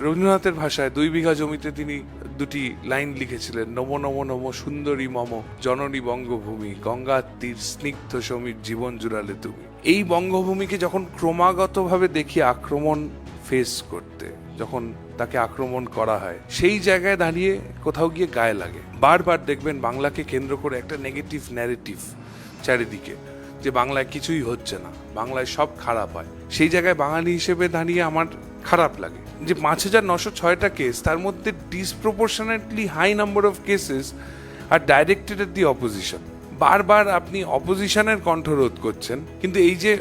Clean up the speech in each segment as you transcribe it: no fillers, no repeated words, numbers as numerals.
রবীন্দ্রনাথের ভাষায় 2 বিঘা জমিতে তিনি দুটি লাইন লিখেছিলেন, নম নম নম সুন্দরী মম জননী বঙ্গভূমি, গঙ্গার তীর স্নিগ্ধ সমীর জীবন জুড়ালে তুমি। এই বঙ্গভূমিকে যখন ক্রমাগতভাবে দেখি আক্রমণ ফেস করতে, যখন তাকে আক্রমণ করা হয়, সেই জায়গায় দাঁড়িয়ে কোথাও গিয়ে গায়ে লাগে। বারবার দেখবেন বাংলাকে কেন্দ্র করে একটা নেগেটিভ ন্যারেটিভ চারিদিকে, যে বাংলায় কিছুই হচ্ছে না, বাংলায় সব খারাপ হয়। সেই জায়গায় বাঙালি হিসেবে দাঁড়িয়ে আমার খারাপ লাগে যে 5,906টা কেস, তার মধ্যে disproportionately high number of cases are directed at the opposition. বারবার আপনি অপোজিশনের কণ্ঠরোধ করছেন, কিন্তু এই যে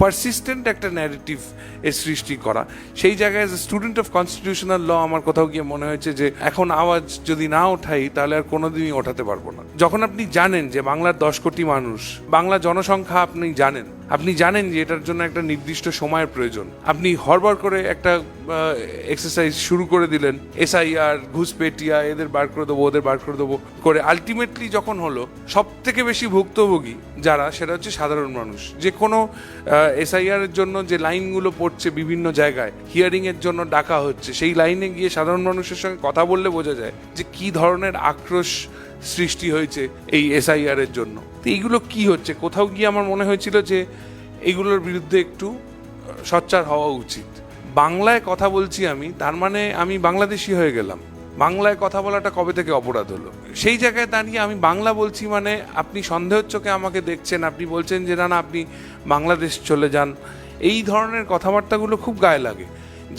পারসিস্টেন্ট একটা ন্যারেটিভ এর সৃষ্টি করা, সেই জায়গায় স্টুডেন্ট অফ কনস্টিটিউশনাল ল আমার কোথাও গিয়ে মনে হয়েছে যে এখন আওয়াজ যদি না ওঠাই তাহলে আর কোনোদিনই ওঠাতে পারবো না। যখন আপনি জানেন যে বাংলার 10 কোটি মানুষ, বাংলা জনসংখ্যা আপনি জানেন যে এটার জন্য একটা নির্দিষ্ট সময়ের প্রয়োজন, আপনি হড়বড় করে একটা এক্সারসাইজ শুরু করে দিলেন, SIR, ঘুষপেটিয়া, এদের বার করে দেবো, ওদের বার করে দেবো করে, আলটিমেটলি যখন হলো সব থেকে বেশি ভুক্তভোগী যারা, সেটা হচ্ছে সাধারণ মানুষ। যে কোনো SIR এর জন্য যে লাইনগুলো পড়ছে বিভিন্ন জায়গায়, হিয়ারিং এর জন্য ডাকা হচ্ছে, সেই লাইনে গিয়ে সাধারণ মানুষের সঙ্গে কথা বললে বোঝা যায় যে কি ধরনের আক্রোশ সৃষ্টি হয়েছে এই SIR এর জন্য। তো এইগুলো কি হচ্ছে, কোথাও গিয়ে আমার মনে হয়েছিল যে এইগুলোর বিরুদ্ধে একটু সোচ্চার হওয়া উচিত। বাংলায় কথা বলছি আমি, তার মানে আমি বাংলাদেশি হয়ে গেলাম? বাংলায় কথা বলাটা কবে থেকে অপরাধ হলো? সেই জায়গায় দাঁড়িয়ে আমি বাংলা বলছি মানে আপনি সন্দেহের চোখে আমাকে দেখছেন, আপনি বলছেন যে না আপনি বাংলাদেশ চলে যান। এই ধরনের কথাবার্তাগুলো খুব গায়ে লাগে।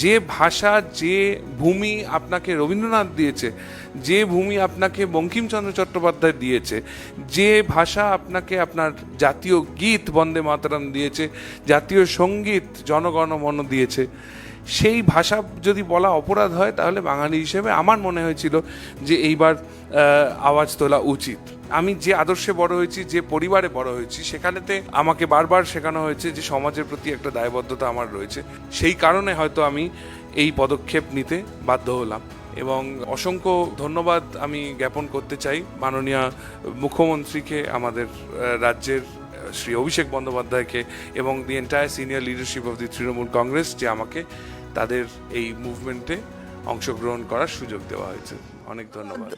যে ভাষা, যে ভূমি আপনাকে রবীন্দ্রনাথ দিয়েছে, যে ভূমি আপনাকে বঙ্কিমচন্দ্র চট্টোপাধ্যায় দিয়েছে, যে ভাষা আপনাকে আপনার জাতীয় গীত বন্দে মাতরম দিয়েছে, জাতীয় সঙ্গীত জনগণ মন দিয়েছে, সেই ভাষা যদি বলা অপরাধ হয়, তাহলে বাঙালি হিসেবে আমার মনে হয়েছিল যে এইবার আওয়াজ তোলা উচিত। আমি যে আদর্শে বড় হয়েছি, যে পরিবারে বড় হয়েছি, সেখানেতে আমাকে বারবার শেখানো হয়েছে যে সমাজের প্রতি একটা দায়বদ্ধতা আমার রয়েছে। সেই কারণে হয়তো আমি এই পদক্ষেপ নিতে বাধ্য হলাম। এবং অসংখ্য ধন্যবাদ আমি জ্ঞাপন করতে চাই মাননীয় মুখ্যমন্ত্রীকে, আমাদের রাজ্যের শ্রী অভিষেক বন্দ্যোপাধ্যায়কে, এবং the entire senior leadership of the Trinamool Congress, যে আমাকে তাদের এই মুভমেন্টে অংশগ্রহণ করার সুযোগ দেওয়া হয়েছে। অনেক ধন্যবাদ।